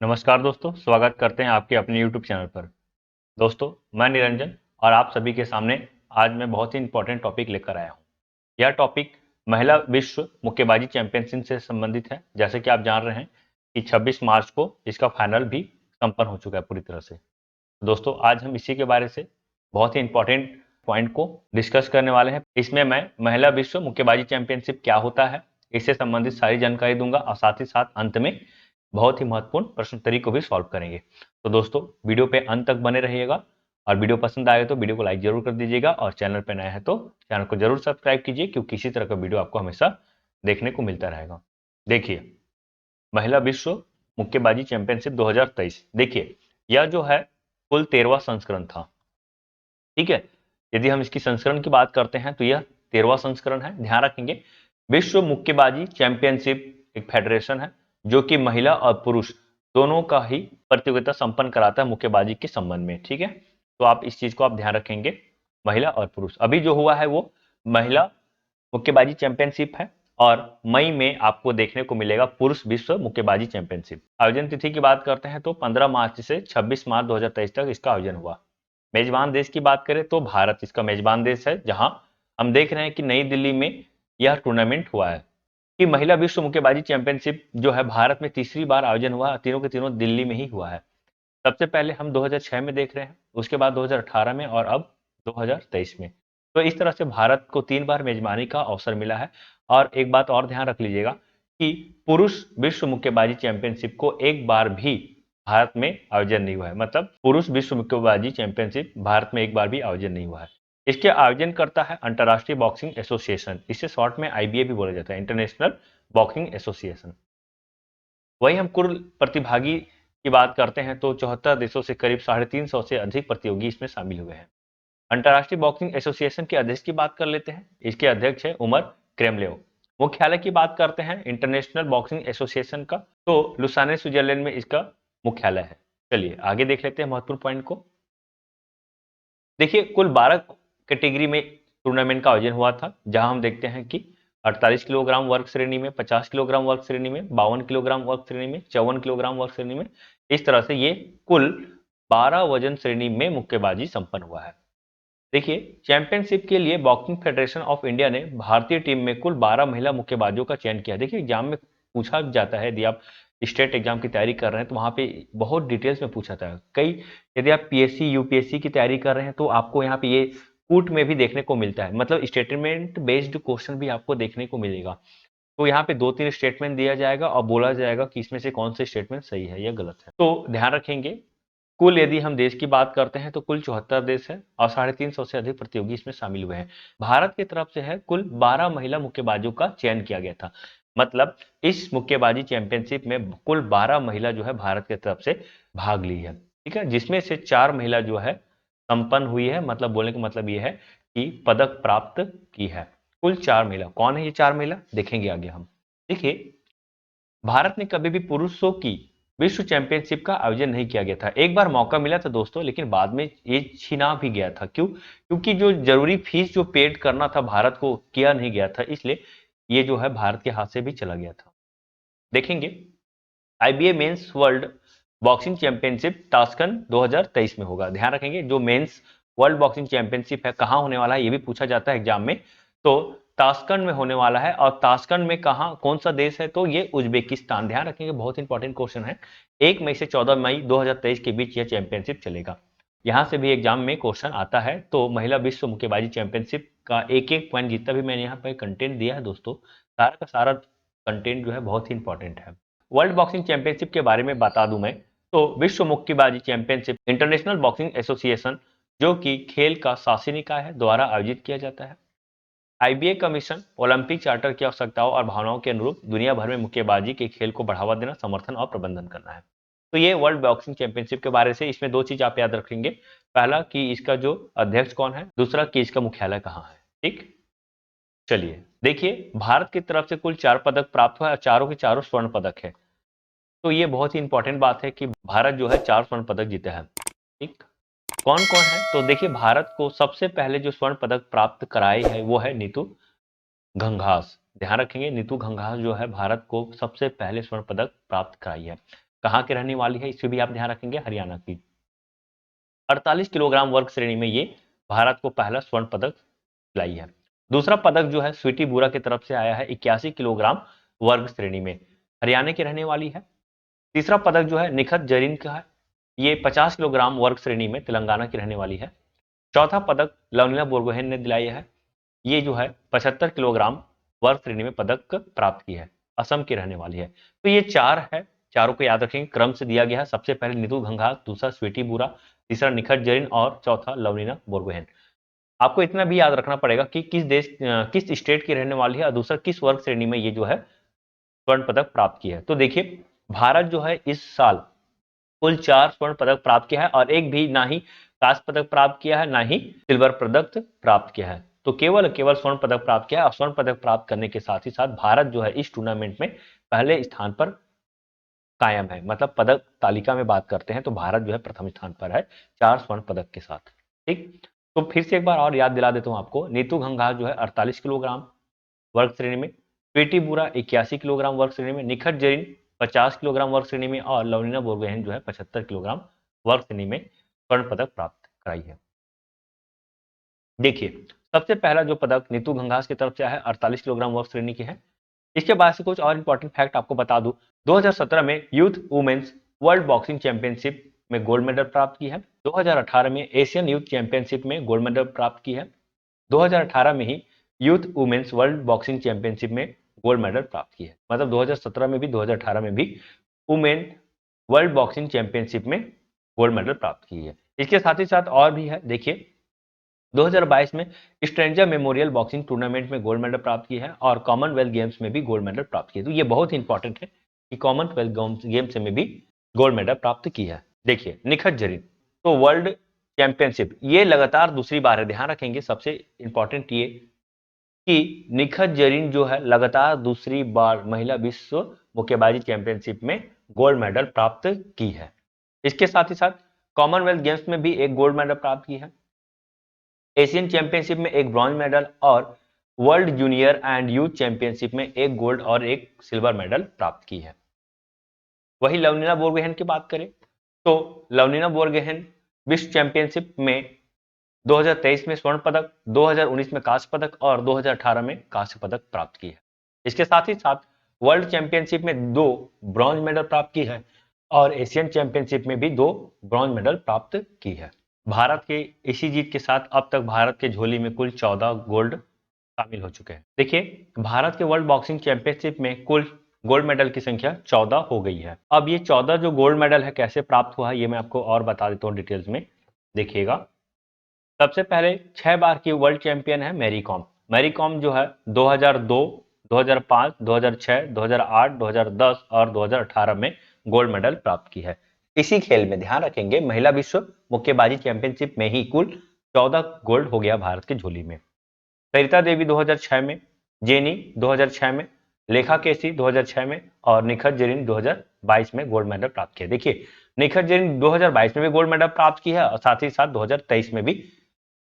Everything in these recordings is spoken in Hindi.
नमस्कार दोस्तों, स्वागत करते हैं आपके अपने YouTube चैनल पर। दोस्तों, मैं निरंजन और आप सभी के सामने आज मैं बहुत ही इंपॉर्टेंट टॉपिक लेकर आया हूं। यह टॉपिक महिला विश्व मुक्केबाजी चैंपियनशिप से संबंधित है। जैसे कि आप जान रहे हैं कि 26 मार्च को इसका फाइनल भी संपन्न हो चुका है पूरी तरह से। दोस्तों, आज हम इसी के बारे से बहुत ही इंपॉर्टेंट पॉइंट को डिस्कस करने वाले हैं। इसमें मैं महिला विश्व मुक्केबाजी चैंपियनशिप क्या होता है, इससे संबंधित सारी जानकारी दूंगा और साथ ही साथ अंत में बहुत ही महत्वपूर्ण प्रश्नोत्तरी को भी सॉल्व करेंगे। तो दोस्तों, वीडियो पे अंत तक बने रहिएगा और वीडियो पसंद आए तो वीडियो को लाइक जरूर कर दीजिएगा और चैनल पे नया है तो चैनल को जरूर सब्सक्राइब कीजिए, क्योंकि इसी तरह का वीडियो आपको हमेशा देखने को मिलता रहेगा। देखिए, महिला विश्व मुक्केबाजी चैंपियनशिप 2023, देखिए यह जो है कुल 13वां संस्करण था। ठीक है, यदि हम इसकी संस्करण की बात करते हैं तो यह 13वां संस्करण है। ध्यान रखेंगे, विश्व मुक्केबाजी चैंपियनशिप एक फेडरेशन है जो कि महिला और पुरुष दोनों का ही प्रतियोगिता संपन्न कराता है मुक्केबाजी के संबंध में। ठीक है, तो आप इस चीज को आप ध्यान रखेंगे, महिला और पुरुष। अभी जो हुआ है वो महिला मुक्केबाजी चैंपियनशिप है और मई में आपको देखने को मिलेगा पुरुष विश्व मुक्केबाजी चैंपियनशिप। आयोजन तिथि की बात करते हैं तो 15 मार्च से 26 मार्च 2023 तक इसका आयोजन हुआ। मेजबान देश की बात करें तो भारत इसका मेजबान देश है, जहां हम देख रहे हैं कि नई दिल्ली में यह टूर्नामेंट हुआ है। कि महिला विश्व मुक्केबाजी चैंपियनशिप जो है भारत में तीसरी बार आयोजन हुआ, तीनों के तीनों दिल्ली में ही हुआ है। सबसे पहले हम 2006 में देख रहे हैं, उसके बाद 2018 में और अब 2023 में। तो इस तरह से भारत को 3 बार मेजबानी का अवसर मिला है। और एक बात और ध्यान रख लीजिएगा कि पुरुष विश्व मुक्केबाजी चैंपियनशिप को एक बार भी भारत में आयोजन नहीं हुआ है। मतलब पुरुष विश्व मुक्केबाजी चैंपियनशिप भारत में एक बार भी आयोजन नहीं हुआ है। इसके आयोजन करता है अंतर्राष्ट्रीय बॉक्सिंग एसोसिएशन, इसे शॉर्ट में आईबीए भी बोला जाता है, इंटरनेशनल बॉक्सिंग एसोसिएशन। वही हम कुल प्रतिभागी की बात करते हैं तो 74 देशों से करीब 350 से अधिक प्रतियोगी इसमें शामिल हुए हैं। अंतर्राष्ट्रीय बॉक्सिंग एसोसिएशन के अध्यक्ष की बात कर लेते हैं। इसके अध्यक्ष है उमर क्रेमलेव। मुख्यालय की बात करते हैं इंटरनेशनल बॉक्सिंग एसोसिएशन का, तो लुसाने स्विट्जरलैंड में इसका मुख्यालय है। चलिए आगे देख लेते हैं महत्वपूर्ण पॉइंट को। देखिए, कुल 12 कैटेगरी में टूर्नामेंट का आयोजन हुआ था, जहां हम देखते हैं कि 48 किलोग्राम वर्ग श्रेणी में, 50 किलोग्राम वर्ग श्रेणी में, 52 किलोग्राम वर्ग श्रेणी में, 54 किलोग्राम वर्ग श्रेणी में, इस तरह से ये कुल 12 वजन श्रेणी में मुक्केबाजी संपन्न हुआ है। देखिए, चैंपियनशिप के लिए बॉक्सिंग फेडरेशन ऑफ इंडिया ने भारतीय टीम में कुल 12 महिला मुक्केबाजों का चयन किया। देखिए, एग्जाम में पूछा जाता है, यदि आप स्टेट एग्जाम की तैयारी कर रहे हैं तो वहां पे बहुत डिटेल्स में पूछा था। कई, यदि आप पीएससी यूपीएससी की तैयारी कर रहे हैं तो आपको यहाँ पे ये कूट में भी देखने को मिलता है, मतलब स्टेटमेंट बेस्ड क्वेश्चन भी आपको देखने को मिलेगा। तो यहाँ पे 2-3 स्टेटमेंट दिया जाएगा और बोला जाएगा कि इसमें से कौन से स्टेटमेंट सही है या गलत है। तो ध्यान रखेंगे, कुल यदि हम देश की बात करते हैं तो कुल 74 देश है और 350 से अधिक प्रतियोगी इसमें शामिल हुए हैं। भारत की तरफ से है कुल 12 महिला मुक्केबाजों का चयन किया गया था। मतलब इस मुक्केबाजी चैंपियनशिप में कुल 12 महिला जो है भारत की तरफ से भाग ली है। ठीक है, जिसमें से 4 महिला जो है संपन्न हुई है, मतलब बोलने का मतलब ये है कि पदक प्राप्त की है। कुल 4 महिला, कौन है ये 4 महिला देखेंगे आगे हम। देखिए, भारत ने कभी भी पुरुषों की विश्व चैंपियनशिप का आयोजन नहीं किया गया था। एक बार मौका मिला था दोस्तों, लेकिन बाद में ये छीना भी गया था। क्यों? क्योंकि जो जरूरी फीस जो पेड करना था भारत को, किया नहीं गया था, इसलिए ये जो है भारत के हाथ से भी चला गया था। देखेंगे, IBA mains world boxing championship Tashkent 2023 में होगा। ध्यान रखेंगे, जो मेंस वर्ल्ड बॉक्सिंग चैंपियनशिप है कहां होने वाला है, ये भी पूछा जाता है एग्जाम में। तो ताशकंद में होने वाला है, और ताशकंद में कहां, कौन सा देश है, तो ये उज्बेकिस्तान। ध्यान रखेंगे, बहुत इंपॉर्टेंट क्वेश्चन है। 1 मई से 14 मई 2023 के बीच यह चैंपियनशिप चलेगा। यहां से भी एग्जाम में क्वेश्चन आता है। तो महिला विश्व मुक्केबाजी चैंपियनशिप का एक एक पॉइंट जितना भी मैंने यहाँ पे कंटेंट दिया है दोस्तों, सारा का सारा कंटेंट जो है बहुत ही इंपॉर्टेंट है। वर्ल्ड बॉक्सिंग चैंपियनशिप के बारे में बता दूं मैं, तो विश्व मुक्केबाजी चैंपियनशिप इंटरनेशनल बॉक्सिंग एसोसिएशन, जो कि खेल का शासी निकाय है, द्वारा आयोजित किया जाता है। आईबीए का मिशन ओलंपिक चार्टर की आवश्यकताओं और भावनाओं के अनुरूप दुनिया भर में मुक्केबाजी के खेल को बढ़ावा देना, समर्थन और प्रबंधन करना है। तो ये वर्ल्ड बॉक्सिंग चैंपियनशिप के बारे से, इसमें 2 चीज आप याद रखेंगे। पहला कि इसका जो अध्यक्ष कौन है, दूसरा कि इसका मुख्यालय कहाँ है। ठीक, चलिए देखिए, भारत की तरफ से कुल 4 पदक प्राप्त हुआ है और चारों के चारों स्वर्ण पदक है। तो ये बहुत ही इंपॉर्टेंट बात है कि भारत जो है 4 स्वर्ण पदक जीता है। ठीक, कौन कौन है, तो देखिए, भारत को सबसे पहले जो स्वर्ण पदक प्राप्त कराई है वो है नीतू घंघास। ध्यान रखेंगे, नीतू घंघास जो है भारत को सबसे पहले स्वर्ण पदक प्राप्त कराई है। कहाँ की रहने वाली है, इसे भी आप ध्यान रखेंगे, हरियाणा की। 48 किलोग्राम वर्ग श्रेणी में ये भारत को पहला स्वर्ण पदक दिलाई है। दूसरा पदक जो है स्वीटी बुरा की तरफ से आया है 81 किलोग्राम वर्ग श्रेणी में, हरियाणा की रहने वाली है। तीसरा पदक जो है निखत जरीन का है, ये 50 किलोग्राम वर्ग श्रेणी में तेलंगाना की रहने वाली है। चौथा पदक लवलीना बोरगोहेन ने दिलाया है, ये जो है 75 किलोग्राम वर्ग श्रेणी में पदक प्राप्त की है, असम की रहने वाली है। तो ये चार है, चारों को याद रखेंगे, क्रम से दिया गया है। सबसे पहले नीतू घंघास, दूसरा स्वीटी बुरा, तीसरा निखत जरीन और चौथा लवलीना बोरगोहेन। आपको इतना भी याद रखना पड़ेगा कि किस स्टेट की रहने वाली है और दूसरा किस वर्ग श्रेणी में ये जो है स्वर्ण पदक प्राप्त की है। तो देखिए भारत जो है इस साल कुल 4 स्वर्ण पदक प्राप्त किया है और एक भी ना ही कांस्य पदक प्राप्त किया है, ना ही सिल्वर पदक प्राप्त किया है। तो केवल स्वर्ण पदक प्राप्त किया है और स्वर्ण पदक प्राप्त करने के साथ ही साथ भारत जो है इस टूर्नामेंट में पहले स्थान पर कायम है। मतलब पदक तालिका में बात करते हैं तो भारत जो है प्रथम स्थान पर है 4 स्वर्ण पदक के साथ। ठीक, तो फिर से एक बार और याद दिला देता हूं आपको, नीतू घंघास जो है 48 किलोग्राम वर्ग श्रेणी में, पीटी बुरा 81 किलोग्राम वर्ग श्रेणी में, निखत जरीन 50 किलोग्राम वर्ग श्रेणी में और लवलीना बोरगोहेन जो है 75 किलोग्राम वर्ग श्रेणी में स्वर्ण पदक प्राप्त कराई है। देखिए सबसे पहला जो पदक नीतू घंघास की तरफ से है 48 किलोग्राम वर्ग श्रेणी की है। इसके बाद से कुछ और इंपॉर्टेंट फैक्ट आपको बता दूं, 2017 में youth women's world boxing championship में गोल्ड मेडल प्राप्त की है। 2018 में एशियन यूथ चैंपियनशिप में गोल्ड मेडल प्राप्त की है। 2018 में ही youth women's world boxing championship में गोल्ड मेडल प्राप्त की है। मतलब 2017 में भी 2018 में भी वुमेन वर्ल्ड बॉक्सिंग चैंपियनशिप में गोल्ड मेडल प्राप्त की है। इसके साथ ही साथ और भी है, देखिए 2022 में स्ट्रेंजर मेमोरियल बॉक्सिंग टूर्नामेंट में गोल्ड मेडल प्राप्त की है और कॉमनवेल्थ गेम्स में भी गोल्ड मेडल प्राप्त की है। तो ये बहुत इंपॉर्टेंट है कि कॉमनवेल्थ गेम्स में भी गोल्ड मेडल प्राप्त की है। देखिए निखत जरीन तो वर्ल्ड चैंपियनशिप ये लगातार दूसरी बार है, ध्यान रखेंगे सबसे इंपॉर्टेंट ये कि निखत जरीन जो है लगातार दूसरी बार महिला विश्व मुक्केबाजी चैंपियनशिप में गोल्ड मेडल प्राप्त की है। इसके साथ ही साथ कॉमनवेल्थ गेम्स में भी एक गोल्ड मेडल प्राप्त की है, एशियन चैंपियनशिप में एक ब्रॉन्ज मेडल और world junior and youth championship में एक गोल्ड और एक सिल्वर मेडल प्राप्त की है। वही लवलीना बोरगोहेन की बात करें तो लवलीना बोरगोहेन विश्व चैंपियनशिप में 2023 में स्वर्ण पदक, 2019 में कांस्य पदक और 2018 में कांस्य पदक प्राप्त की है। इसके साथ ही साथ वर्ल्ड चैंपियनशिप में 2 ब्रॉन्ज मेडल प्राप्त की है और एशियन चैंपियनशिप में भी 2 ब्रॉन्ज मेडल प्राप्त की है। भारत के इसी जीत के साथ अब तक भारत के झोली में कुल 14 गोल्ड शामिल हो चुके हैं। देखिए भारत के वर्ल्ड बॉक्सिंग चैंपियनशिप में कुल गोल्ड मेडल की संख्या 14 हो गई है। अब ये 14 जो गोल्ड मेडल है कैसे प्राप्त हुआ है ये मैं आपको और बता देता हूँ डिटेल्स में, देखिएगा। सबसे पहले 6 बार की वर्ल्ड चैंपियन है मैरी कॉम। मैरी कॉम जो है 2002, 2005, 2006, 2008, 2010 और 2018 में गोल्ड मेडल प्राप्त की है। इसी खेल में ध्यान रखेंगे महिला विश्व मुक्केबाजी चैंपियनशिप में ही कुल 14 गोल्ड हो गया भारत की झोली में। सरिता देवी 2006 में, जेनी 2006 में, लेखा केसी 2006 में और निखत जरीन 2022 में गोल्ड मेडल प्राप्त किया। देखिए निखत जरीन 2022 में भी गोल्ड मेडल प्राप्त की है और साथ ही साथ 2023 में भी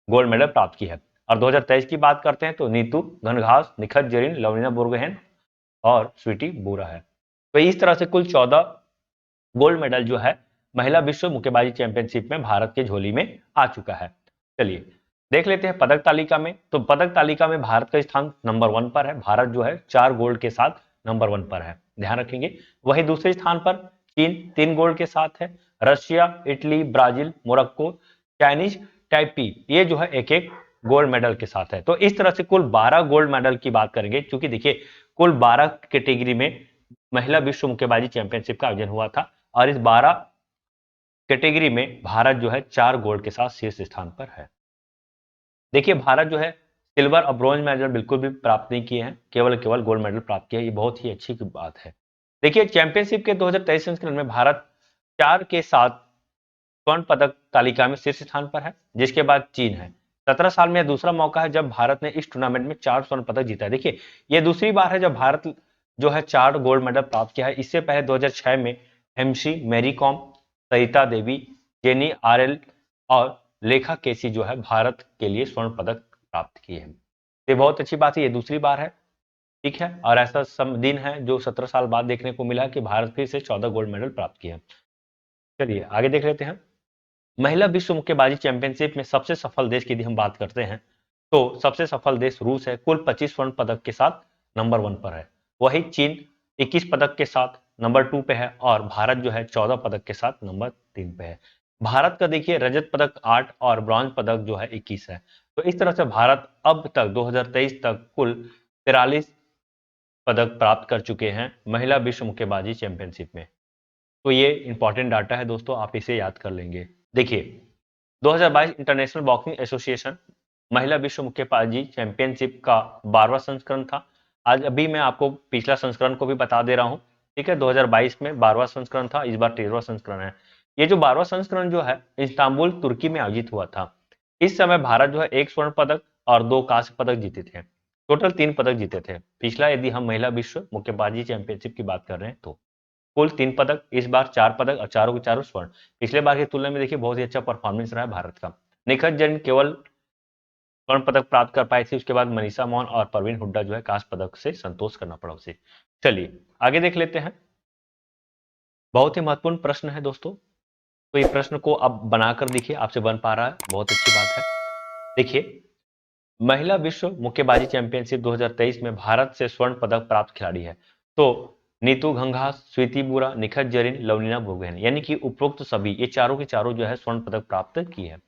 गोल्ड मेडल प्राप्त की है। और 2023 की बात करते हैं तो नीतू घनघास, निखत जरीन, लवलीना बोरगोहेन और स्वीटी बुरा है। तो इस तरह से कुल 14 गोल्ड मेडल जो है महिला विश्व मुक्केबाजी चैंपियनशिप में भारत के झोली में आ चुका है। चलिए देख लेते हैं पदक तालिका में। तो पदक तालिका में भारत का स्थान नंबर 1 पर है। भारत जो है 4 गोल्ड के साथ नंबर 1 पर है, ध्यान रखेंगे। वहीं दूसरे स्थान पर चीन 3 गोल्ड के साथ है। Russia, Italy, Brazil, Morocco, Chinese Taipei ये जो है एक एक गोल्ड मेडल के साथ है। तो इस तरह से कुल 12 गोल्ड मेडल की बात करेंगे, क्योंकि देखिए कुल 12 कैटेगरी में महिला विश्व मुक्केबाजी चैंपियनशिप का आयोजन हुआ था और इस 12 कैटेगरी में भारत जो है 4 गोल्ड के साथ शीर्ष स्थान पर है। देखिए भारत जो है सिल्वर और ब्रॉन्ज मेडल बिल्कुल भी प्राप्त नहीं किए हैं, केवल गोल्ड मेडल प्राप्त किया है, ये बहुत ही अच्छी बात है। देखिए चैंपियनशिप के 2023 संस्करण में भारत 4 के साथ स्वर्ण पदक तालिका में शीर्ष स्थान पर है, जिसके बाद चीन है। 17 साल में दूसरा मौका है जब भारत ने इस टूर्नामेंट में 4 स्वर्ण पदक जीता है। देखिए ये दूसरी बार है जब भारत जो है 4 गोल्ड मेडल प्राप्त किया है। इससे पहले 2006 में MC Mary com, Sarita Devi, jenny RL और लेखा केसी जो है भारत के लिए स्वर्ण पदक प्राप्त किए हैं। ये बहुत अच्छी बात है, ये दूसरी बार है। ठीक है, और ऐसा दिन है जो 17 साल बाद देखने को मिला कि भारत फिर से 14 गोल्ड मेडल प्राप्त किया। चलिए आगे देख लेते हैं। महिला विश्व मुक्केबाजी चैंपियनशिप में सबसे सफल देश की यदि हम बात करते हैं तो सबसे सफल देश रूस है, कुल 25 स्वर्ण पदक के साथ नंबर 1 पर है। वही चीन 21 पदक के साथ नंबर 2 पे है और भारत जो है 14 पदक के साथ नंबर 3 पे है। भारत का देखिए रजत पदक 8 और ब्रॉन्ज पदक जो है 21 है। तो इस तरह से भारत अब तक 2023 तक कुल 43 पदक प्राप्त कर चुके हैं महिला विश्व मुक्केबाजी चैंपियनशिप में। तो ये इंपॉर्टेंट डाटा है दोस्तों, आप इसे याद कर लेंगे। देखिए 2022 इंटरनेशनल बॉक्सिंग एसोसिएशन महिला विश्व मुक्केबाजी चैंपियनशिप का 12वां संस्करण था। आज अभी मैं आपको पिछला संस्करण को भी बता दे रहा हूं। ठीक है, 2022 में 12वां संस्करण था, इस बार 13वां संस्करण है। ये जो 12वां संस्करण जो है इस्तांबुल तुर्की में आयोजित हुआ था। इस समय भारत जो है 1 स्वर्ण पदक और 2 कांस्य पदक जीते थे। टोटल 3 पदक जीते थे। पिछला यदि हम महिला विश्व मुक्केबाजी चैंपियनशिप की बात कर रहे हैं तो कुल 3 पदक, इस बार 4 पदक और चारों के चारों स्वर्ण। पिछले बार की तुलना में देखिए बहुत ही अच्छा परफॉर्मेंस रहा है भारत का। निखत जैन केवल स्वर्ण पदक प्राप्त कर पाई थी, उसके बाद मनीषा मौन और परवीन हुड्डा जो है कांस्य पदक से संतोष करना पड़ा उसे। चलिए आगे देख लेते हैं। बहुत ही महत्वपूर्ण प्रश्न है दोस्तों, तो ये प्रश्न को अब बनाकर देखिए, आपसे बन पा रहा है, बहुत अच्छी बात है। देखिए महिला विश्व मुक्केबाजी चैंपियनशिप 2023 में भारत से स्वर्ण पदक प्राप्त खिलाड़ी है तो नीतू घंघास, स्वीति बुरा, निखत जरीन, लवलीना बोगोहन, यानी कि उपरोक्त सभी ये चारों के चारों जो है स्वर्ण पदक प्राप्त किए हैं।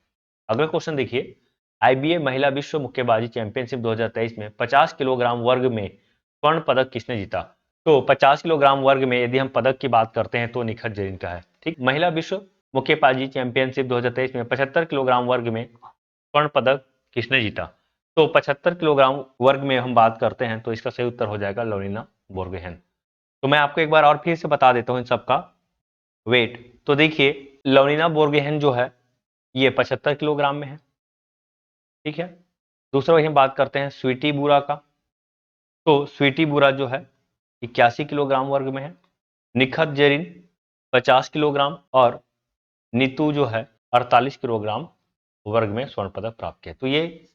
अगला क्वेश्चन देखिए, आईबीए महिला विश्व मुक्केबाजी चैंपियनशिप 2023 में 50 किलोग्राम वर्ग में स्वर्ण पदक किसने जीता? तो 50 किलोग्राम वर्ग में यदि हम पदक की बात करते हैं तो निखत जरीन का है। ठीक, महिला विश्व मुक्केबाजी चैंपियनशिप 2023 में 75 किलोग्राम वर्ग में स्वर्ण पदक किसने जीता? तो 75 किलोग्राम वर्ग में हम बात करते हैं तो इसका सही उत्तर हो जाएगा लवलीना बोर्गोहेन। तो मैं आपको एक बार और फिर से बता देता हूं इन सबका वेट। तो देखिए लवलीना बोर्गोहेन जो है ये 75 किलोग्राम में है। ठीक है, दूसरा वही हम बात करते हैं स्वीटी बुरा का। तो स्वीटी बुरा जो है 81 किलोग्राम वर्ग में है। निखत जरीन 50 किलोग्राम और नीतू जो है 48 किलोग्राम वर्ग में स्वर्ण पदक प्राप्त किया। तो ये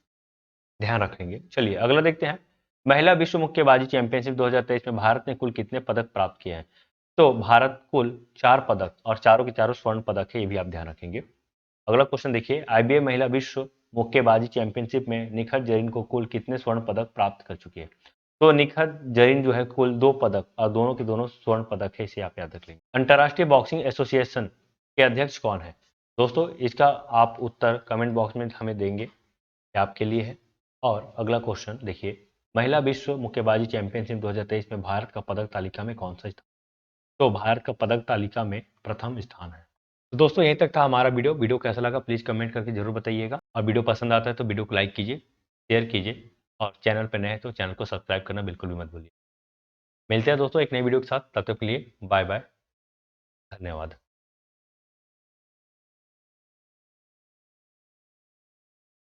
ध्यान रखेंगे। चलिए अगला देखते हैं। महिला विश्व मुक्केबाजी चैंपियनशिप 2023 में भारत ने कुल कितने पदक प्राप्त किए हैं? तो भारत कुल 4 पदक और चारों के चारों स्वर्ण पदक है, ये भी आप ध्यान रखेंगे। अगला क्वेश्चन देखिए, आईबीए महिला विश्व मुक्केबाजी चैंपियनशिप में निखत जरीन को कुल कितने स्वर्ण पदक प्राप्त कर चुकी है? तो निखत जरीन जो है कुल 2 पदक और दोनों के दोनों स्वर्ण पदक है, इसे आप याद रख लेंगे। अंतर्राष्ट्रीय बॉक्सिंग एसोसिएशन के अध्यक्ष कौन है? दोस्तों इसका आप उत्तर कमेंट बॉक्स में हमें देंगे, ये आपके लिए है। और अगला क्वेश्चन देखिए, महिला विश्व मुक्केबाजी चैंपियनशिप 2023 में भारत का पदक तालिका में कौन सा स्थान? तो भारत का पदक तालिका में प्रथम स्थान है। तो दोस्तों यहीं तक था हमारा वीडियो कैसा लगा प्लीज़ कमेंट करके जरूर बताइएगा, और वीडियो पसंद आता है तो वीडियो को लाइक कीजिए, शेयर कीजिए, और चैनल पर नए हैं तो चैनल को सब्सक्राइब करना बिल्कुल भी मत भूलिए। मिलते हैं दोस्तों एक नई वीडियो के साथ, तब तक के लिए बाय बाय, धन्यवाद।